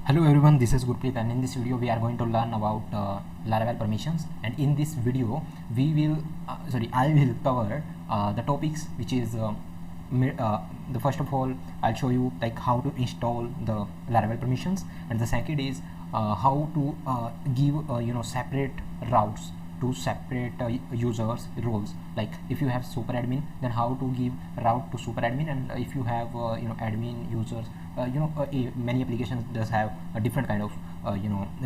Hello everyone, this is Gurpreet, and in this video we are going to learn about Laravel permissions. And in this video we will I will cover the topics, which is the first of all I'll show you like how to install the Laravel permissions, and the second is how to give separate routes to separate users roles. Like if you have super admin, then how to give route to super admin, and if you have admin users, many applications does have a different kind of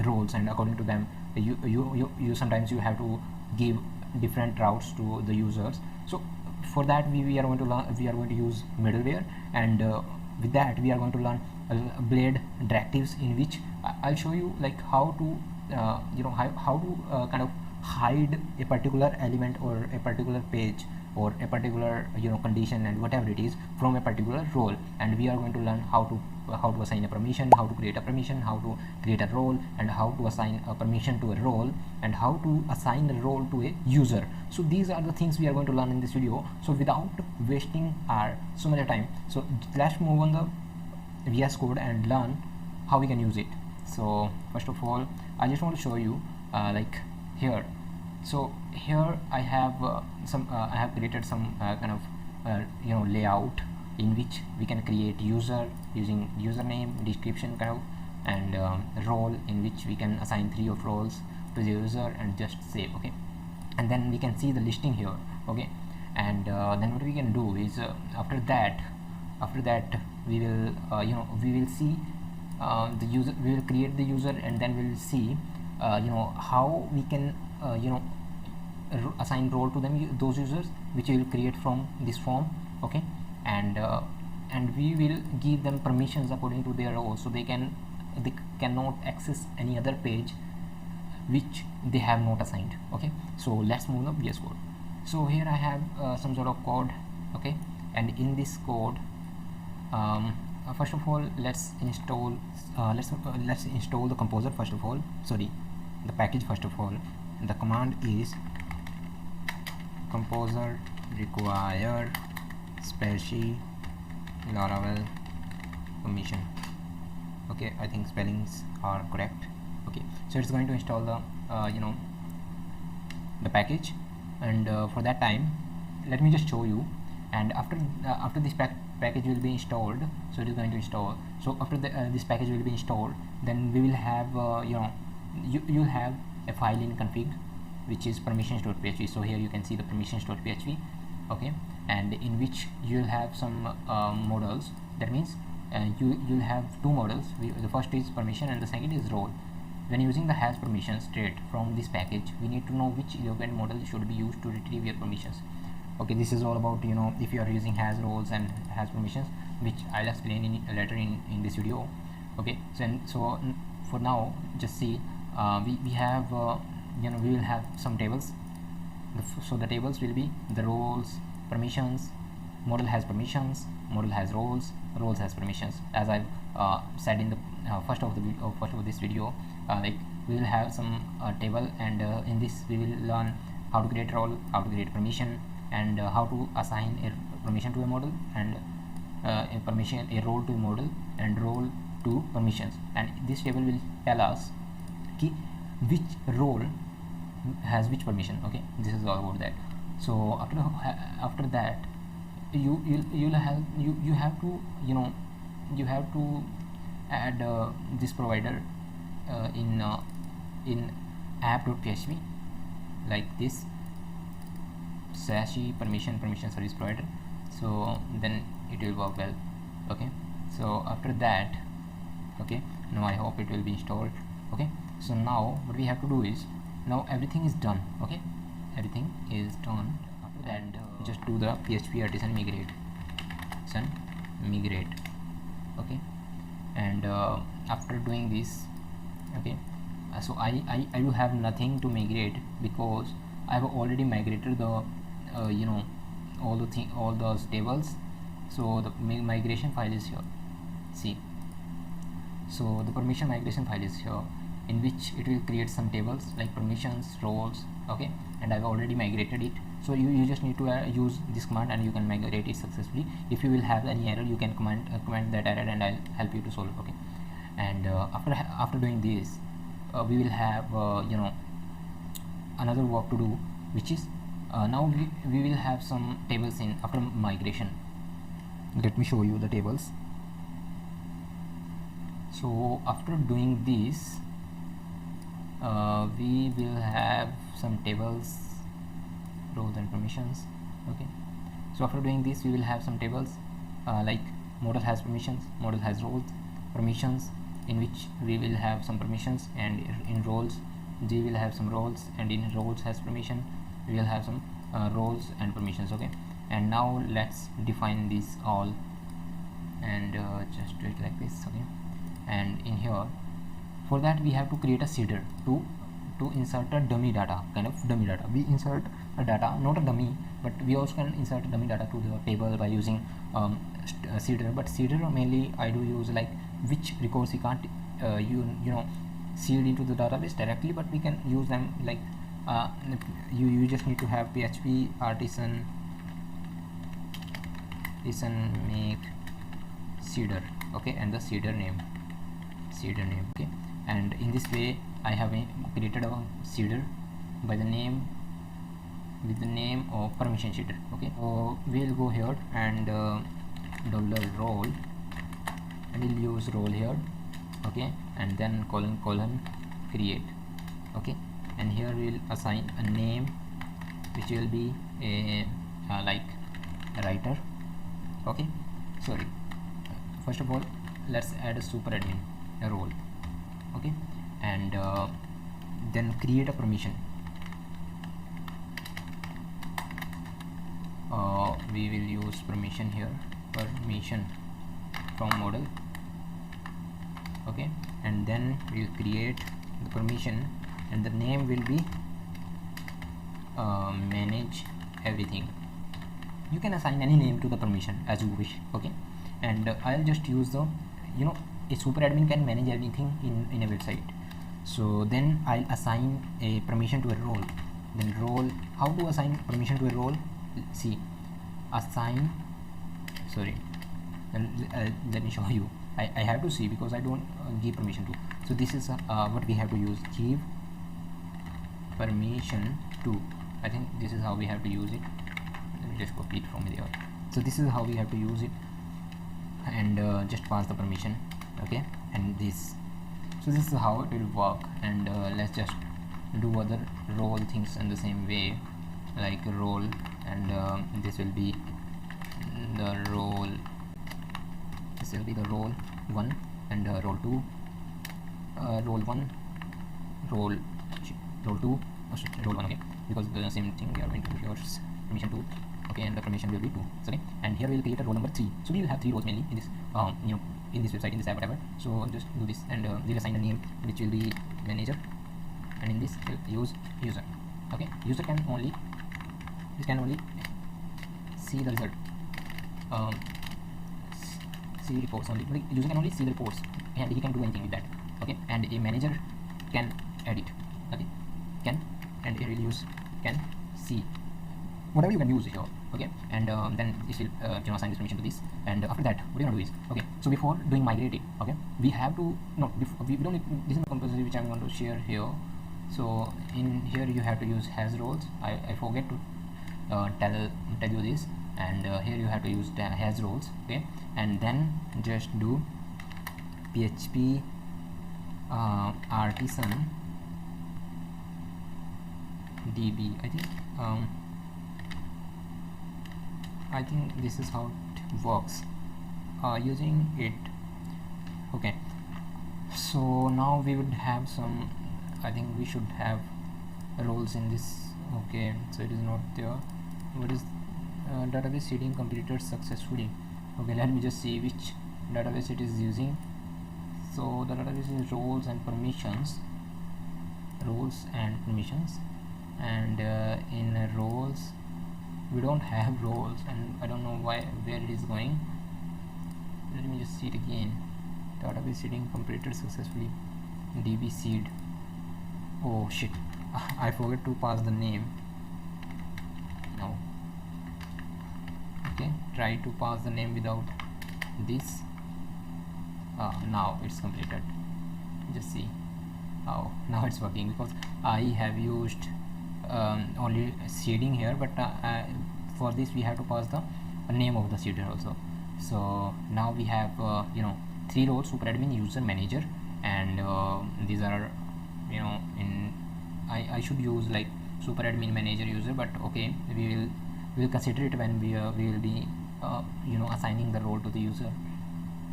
roles, and according to them you sometimes you have to give different routes to the users. So for that we are going to use middleware, and with that we are going to learn blade directives, in which I'll show you like how to how to kind of hide a particular element or a particular page or a particular condition and whatever it is from a particular role. And we are going to learn how to assign a permission, how to create a permission, how to create a role, and how to assign a permission to a role, and how to assign a role to a user. So these are the things we are going to learn in this video. So without wasting our so much time, so let's move on the VS Code and learn how we can use it. So first of all I just want to show you like here. So here I have I have created some kind of layout in which we can create user using username, description kind of, and role in which we can assign 3 of roles to the user and just save. Okay, and then we can see the listing here. Okay, and then what we can do is after that we will we will see the user, we will create the user, and then we will see how we can assign role to them, those users which we will create from this form. Okay, and we will give them permissions according to their role, so they cannot access any other page which they have not assigned. Okay, so let's move the VS Code. So here I have some sort of code. Okay, and in this code first of all let's install the composer first of all, the package first of all. The command is composer require spatie laravel permission. Okay, I think spellings are correct. Okay, so it's going to install the the package, and for that time let me just show you. And after this package will be installed, so it is going to install. So after this package will be installed, then we will have you'll have a file in config which is permissions.php. so here you can see the permissions.php. okay, and in which you'll have some models. That means you'll have 2 models. The first is permission and the second is role. When using the has permissions trait from this package, we need to know which event model should be used to retrieve your permissions. Okay, this is all about if you are using has roles and has permissions, which I'll explain in later in this video. Okay, so for now just see we have we will have some tables. So the tables will be the roles, permissions, model has permissions, model has roles, roles has permissions. As I've said in the first of this video, like we will have some table, and in this we will learn how to create role, how to create permission, and how to assign a permission to a model, and a role to a model, and role to permissions. And this table will tell us which role has which permission. Okay, this is all about that. So after that you have to add this provider in app.php, like this /permission service provider. So then it will work well. Okay, so after that, okay, now I hope it will be installed. Okay, so now what we have to do is, now everything is done. Okay, everything is done. After that, just do the php artisan migrate. Okay, and after doing this, okay, so I do have nothing to migrate, because I have already migrated the all those tables. So the migration file is here. See, so the permission migration file is here, in which it will create some tables like permissions, roles. Okay, and I've already migrated it. So you just need to use this command and you can migrate it successfully. If you will have any error, you can comment that error and I'll help you to solve. Okay, and after doing this, we will have another work to do, which is now we will have some tables in after migration. Let me show you the tables. So after doing this, we will have some tables, roles and permissions. Okay, so after doing this, we will have some tables like model has permissions, model has roles, permissions, in which we will have some permissions, and in roles we will have some roles, and in roles has permission we will have some roles and permissions. Okay, and now let's define this all, and just do it like this. Okay, and in here, for that we have to create a seeder to insert a dummy data, kind of dummy data. We insert a data, not a dummy, but we also can insert dummy data to the table by using seeder. But seeder mainly I do use like which records we can't you know seed into the database directly, but we can use them like you just need to have PHP artisan make seeder. Okay, and the seeder name. Okay, and in this way I have created a seeder by the name, with the name of permission seeder. Okay, so we'll go here and $role, and we'll use role here. Okay, and then colon create. Okay, and here we'll assign a name which will be a like a writer. Okay, sorry, first of all let's add a super admin, a role. Okay, and then create a permission. We will use permission here, permission from model. Okay, and then we'll create the permission, and the name will be manage everything. You can assign any name to the permission as you wish. Okay, and I'll just use the a super admin can manage everything in a website. So then I'll assign a permission to a role. Then role, how to assign permission to a role? See, assign, sorry, let me show you. I have to see because I don't give permission to. So this is what we have to use, give permission to. I think this is how we have to use it. Let me just copy it from here. So this is how we have to use it, and just pass the permission. Okay, and this, so this is how it will work. And let's just do other role things in the same way, like role, and this will be the role, this will be the role 1, and role 2, role 1, role 2, role 1. Okay, because the same thing we are going to do here, permission 2. Okay, and the permission will be 2. Sorry, and here we will create a role number 3. So we will have 3 roles mainly in this in this website, in this app, whatever. So just do this, and we'll assign a name which will be manager, and in this we'll use user. Okay, user can only see the result, see reports only. User can only see the reports, and he can do anything with that. Okay, and a manager can edit. Okay, can, and here we'll use can see, whatever you can use here. Okay, and then this will assign this permission to this, and after that what you're gonna do is, okay, so before doing migrating, okay, we have to we don't need, this is the composition which I'm going to share here. So in here you have to use has roles. I forget to tell you this, and here you have to use has roles. Okay, and then just do PHP artisan db. I think this is how it works using it. Okay, so now we would have some, I think we should have roles in this. Okay, so it is not there. What is database seeding completed successfully? Okay, let me just see which database it is using. So the database is roles and permissions, and in roles we don't have roles, and I don't know where it is going. Let me just see it again. Database seeding completed successfully, db seed. Oh shit, I forgot to pass the name. No. Okay, try to pass the name without this. now it's completed. Just see how now it's working, because I have used only seeding here, but for this we have to pass the name of the seeder also. So now we have 3 roles: super admin, user, manager, and these are in I should use like super admin, manager, user, but okay, we will consider it when we will be assigning the role to the user.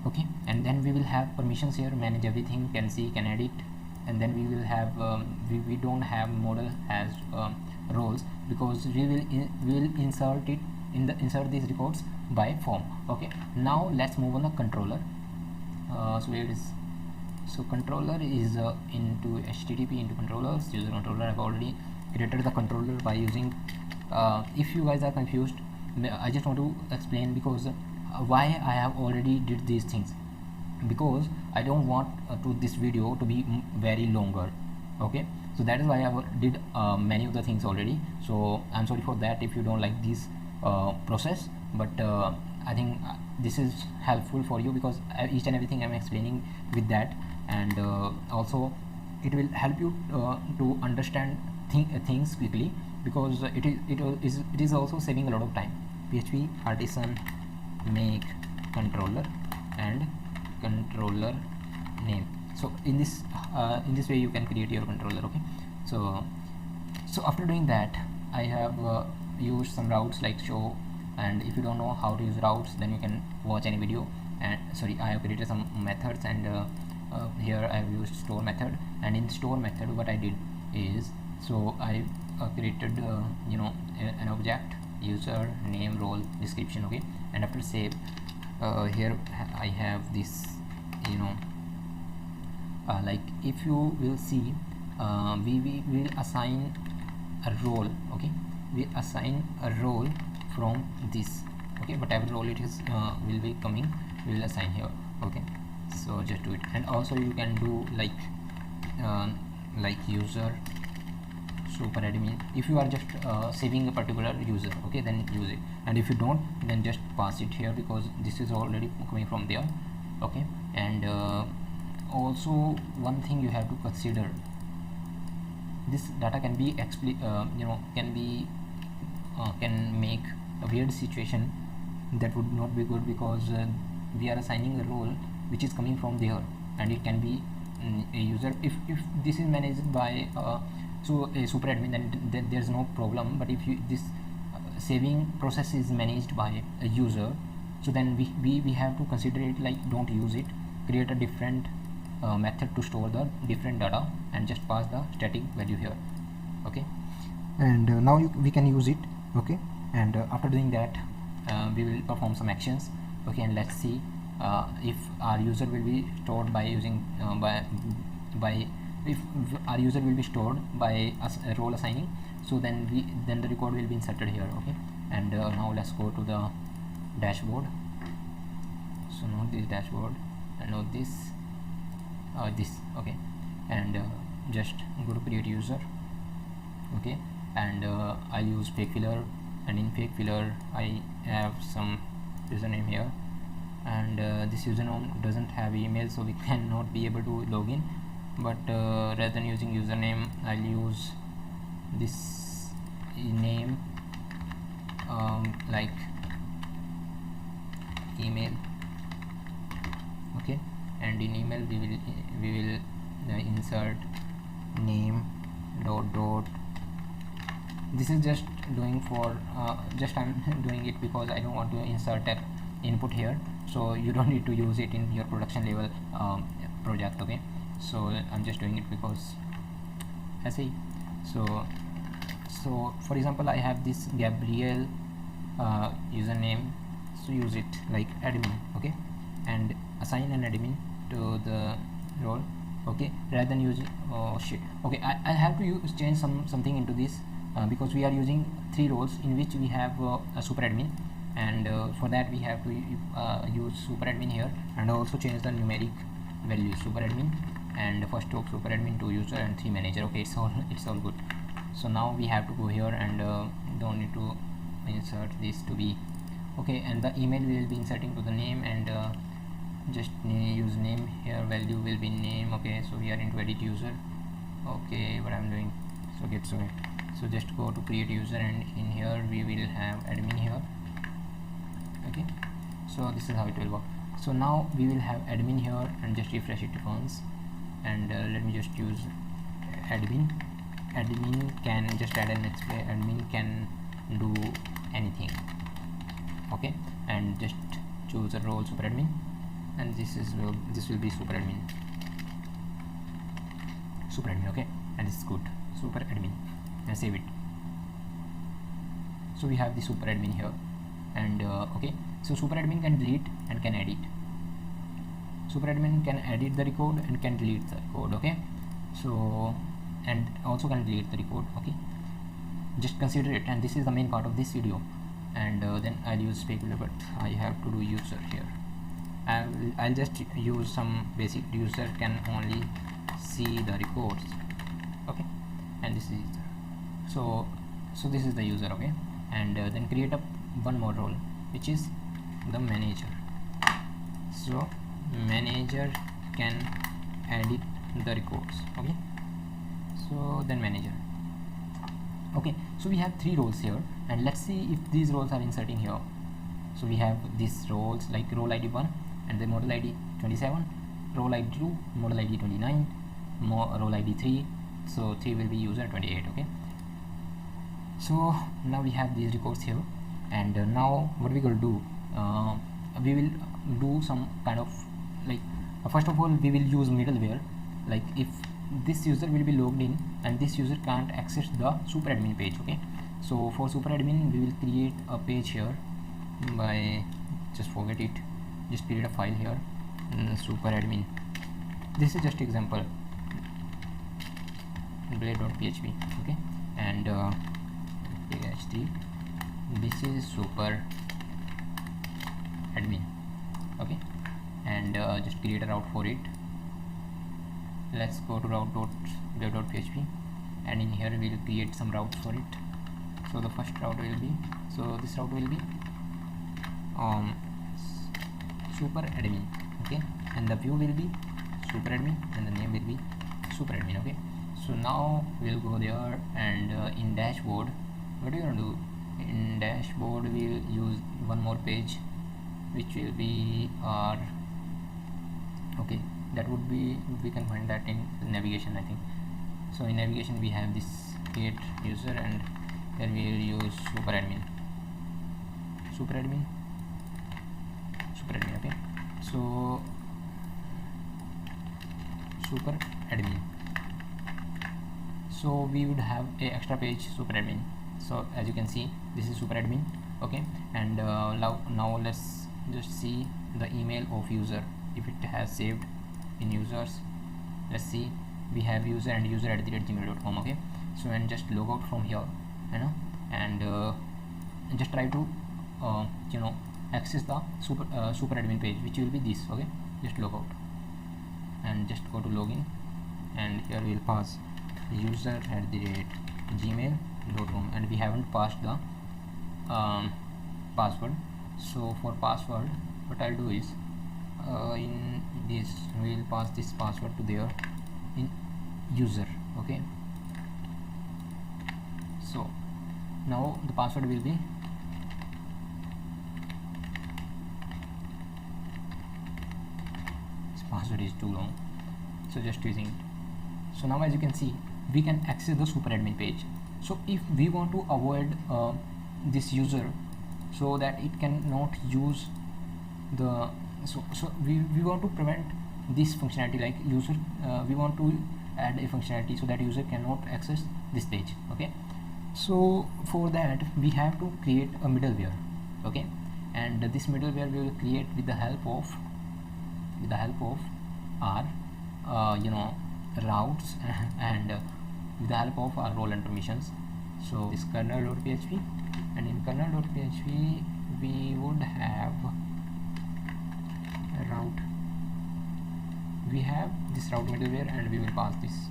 Okay, and then we will have permissions here: manage everything, can see, can edit. And then we will have we don't have model as roles, because we will insert these records by form. Okay, now let's move on the controller. So here it is. So controller is into HTTP into controllers, user controller. I've already created the controller by using if you guys are confused, I just want to explain because why I have already did these things, because I don't want this video to be very longer. Okay, so that is why I did many of the things already. So I'm sorry for that if you don't like this process, but I think this is helpful for you, because each and everything I'm explaining with that, and also it will help you to understand things quickly, because it is also saving a lot of time. PHP artisan make controller and controller name. So in this way you can create your controller. Okay, so after doing that, I have used some routes like show, and if you don't know how to use routes, then you can watch any video. And sorry, I have created some methods, and here I have used store method. And in store method, what I did is, so I created an object, user, name, role, description. Okay, and after save, here I have this like if you will see, we will assign a role. Okay, we assign a role from this. Okay, whatever role it is will be coming, we will assign here. Okay, so just do it. And also you can do like user super admin. If you are just saving a particular user, okay, then use it, and if you don't, then just pass it here, because this is already coming from there. Okay, and also one thing you have to consider, this data can be can make a weird situation that would not be good, because we are assigning a role which is coming from there, and it can be a user. If this is managed by so a super admin, then there's no problem. But if this saving process is managed by a user, so then we have to consider it like don't use it, create a different method to store the different data, and just pass the static value here. Okay, and now we can use it. Okay, and after doing that, we will perform some actions. Okay, and let's see if our user will be stored by using if our user will be stored by role assigning, so then the record will be inserted here. Okay, and now let's go to the dashboard. So not this dashboard, and not this okay, and just go to create user. Okay, and I'll use fake filler, and in fake filler I have some username here, and this username doesn't have email, so we cannot be able to log in. But rather than using username, I'll use this name, like email. Okay, and in email we will insert name dot. This is just doing for just I'm doing it because I don't want to insert a input here, so you don't need to use it in your production level project. Okay, so I'm just doing it because I see. So for example, I have this Gabriel username, so use it like admin. Okay, and assign an admin to the role. Okay, rather than using okay, I have to change something into this because we are using 3 roles in which we have a super admin, and for that we have to use super admin here, and also change the numeric value super admin, and first of super admin, 2 user, and 3 manager. Okay, it's all good. So now we have to go here, and don't need to insert this to be okay, and the email we will be inserting to the name, and just use name here, value will be name. Okay, so we are into edit user. Okay, what I'm doing, so get so just go to create user, and in here we will have admin here. Okay, so this is how it will work. So now we will have admin here, and just refresh it once, and let me just use admin can just add an display. Admin can do anything. Okay, and just choose a role super admin, and this will be super admin. Okay, and this is good, super admin, and save it. So we have the super admin here, and okay, so super admin can delete and can edit. Super admin can edit the record and can delete the record. Okay, so and also can delete the record. Okay, just consider it, and this is the main part of this video. And then I'll use specular, but I have to do user here. I'll just use some basic user can only see the records. Okay, and this is so this is the user. Okay, and then create one more role, which is the manager. So manager can edit the records. Okay, so then manager. Okay, so we have 3 roles here, and let's see if these roles are inserting here. So we have these roles like role ID 1 and the model ID 27, role ID 2, model ID 29, role ID 3, so 3 will be user 28. Okay, so now we have these records here, and now what we will do, we will do some kind of like first of all we will use middleware. Like if this user will be logged in and this user can't access the super admin page. Okay, so for super admin we will create a page here by just forget it, just create a file here, super admin. This is just example blade.php. okay, and PHP, this is super admin. Okay, and just create a route for it. Let's go to route.blade.php, and in here we will create some routes for it. So the first route will be, so this route will be super admin. Okay, and the view will be super admin, and the name will be super admin. Okay, so now we'll go there, and in dashboard, what do you want to do? In dashboard we'll use one more page, which will be our, okay, that would be, we can find that in navigation, I think. So in navigation we have this create user, and here we will use super admin. Okay, so super admin, so we would have a extra page super admin. So as you can see, this is super admin. Okay, and now let's just see the email of user, if it has saved in users. Let's see, we have user and user@gmail.com. okay, so and just log out from here, you know, and just try to access the super admin page, which will be this. Okay, just log out and just go to login, and here we will pass user@gmail.com, and we haven't passed the password. So for password, what I'll do is in this we will pass this password to there in user. Okay, so now the password will be password is too long, so just using it. So now as you can see, we can access the super admin page. So if we want to avoid this user, so that it cannot use the so we want to prevent this functionality, like user we want to add a functionality so that user cannot access this page. Okay, so for that we have to create a middleware. Okay, and this middleware we will create with the help of our routes and with the help of our role and permissions. So this kernel.php, and in kernel.php we would have a route, we have this route middleware, and we will pass this.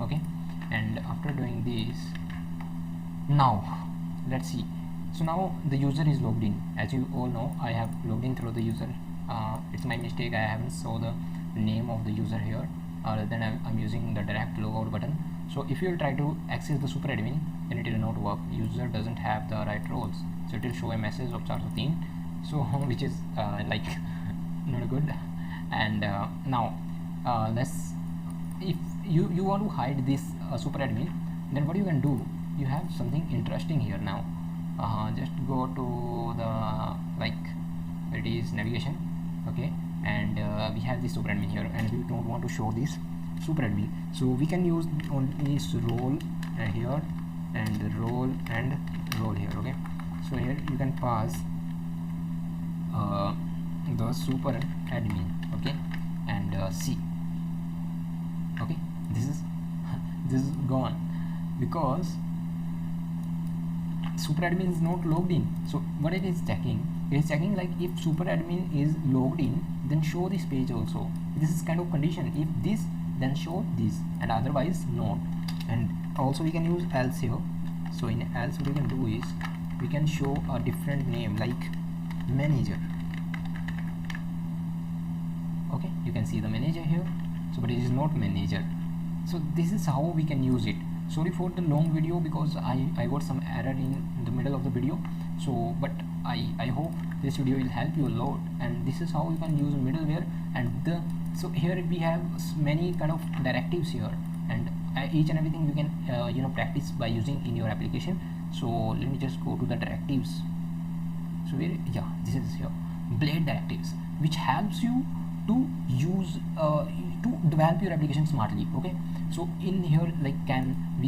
Okay, and after doing this, now let's see. So now the user is logged in. As you all know, I have logged in through the user it's my mistake, I haven't saw the name of the user here, other than I'm using the direct logout button. So if you will try to access the super admin, then it will not work. User doesn't have the right roles, so it will show a message of chart 13, so which is like not good. And now let's, if you want to hide this super admin, then what you can do, you have something interesting here now. Just go to the, like, it is navigation, okay, and we have this super admin here, and we don't want to show this super admin, so we can use on this role here, and role and role here. Okay, so here you can pass the super admin, okay, and see, okay, this is gone, because super admin is not logged in. So what it is checking, it is checking like if super admin is logged in, then show this page also. This is kind of condition, if this, then show this, and otherwise not. And also we can use else here. So in else, what we can do is we can show a different name like manager. Okay, you can see the manager here, so but it is not manager. So this is how we can use it. Sorry for the long video, because I got some error in the middle of the video. So but I hope this video will help you a lot, and this is how you can use middleware. And the, so here we have many kind of directives here, and each and everything you can practice by using in your application. So let me just go to the directives. So where, yeah, this is here, blade directives, which helps you to use to develop your application smartly. Okay, so in here, like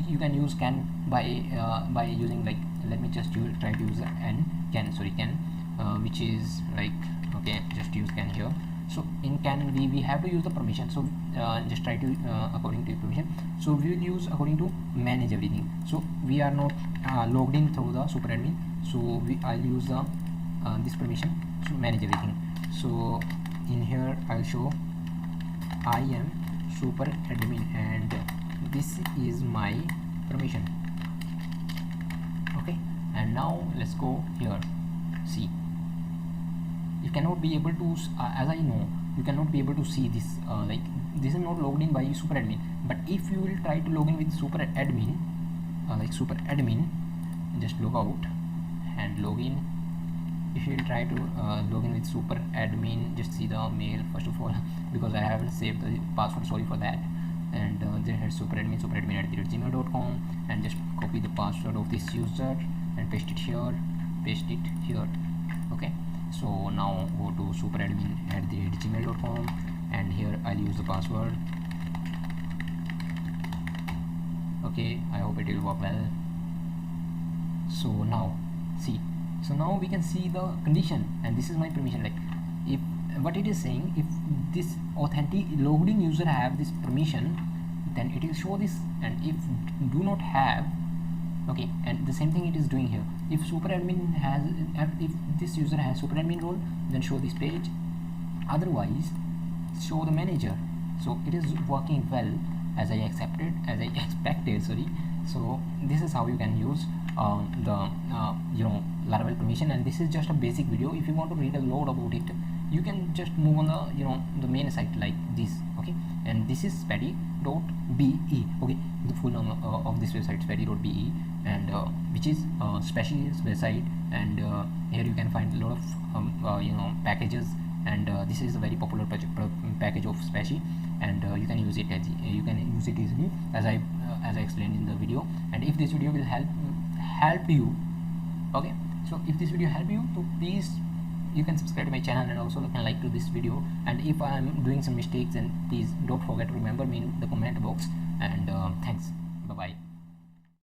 you can use can by using, like, let me just try to use can, which is like, okay, just use can here. So in can we have to use the permission, so just try to according to permission. So we will use according to manage everything. So we are not logged in through the super admin, so I'll use the this permission to manage everything. So in here I'll show I am super admin, and this is my permission. Okay, and now let's go here. See, you cannot be able to as I know, you cannot be able to see this, like this is not logged in by super admin. But if you will try to log in with super admin, like super admin, just log out and log in. If you will try to log in with super admin, just see the mail first of all, because I haven't saved the password, sorry for that. And then head super admin @gmail.com, and just copy the password of this user and paste it here. Okay, so now go to super admin @gmail.com, and here I'll use the password. Okay, I hope it will work well. So now see, so now we can see the condition, and this is my permission. Like, if what it is saying, if this authentic logged in user have this permission, then it will show this, and if do not have, okay, and the same thing it is doing here. If super admin has, if this user has super admin role, then show this page, otherwise show the manager. So it is working well as I expected, sorry. So this is how you can use the Laravel permission, and this is just a basic video. If you want to read a lot about it, you can just move on the the main site like this. Okay, and this is spatie.be. okay, the full name of this website, spatie.be, and which is spatie website, and here you can find a lot of packages, and this is a very popular package of spatie, and you can use it easily as I explained in the video. And if this video will help you, okay, so if this video help you, so please you can subscribe to my channel, and also you can like to this video. And if I am doing some mistakes, then please don't forget to remember me in the comment box. And thanks, bye bye.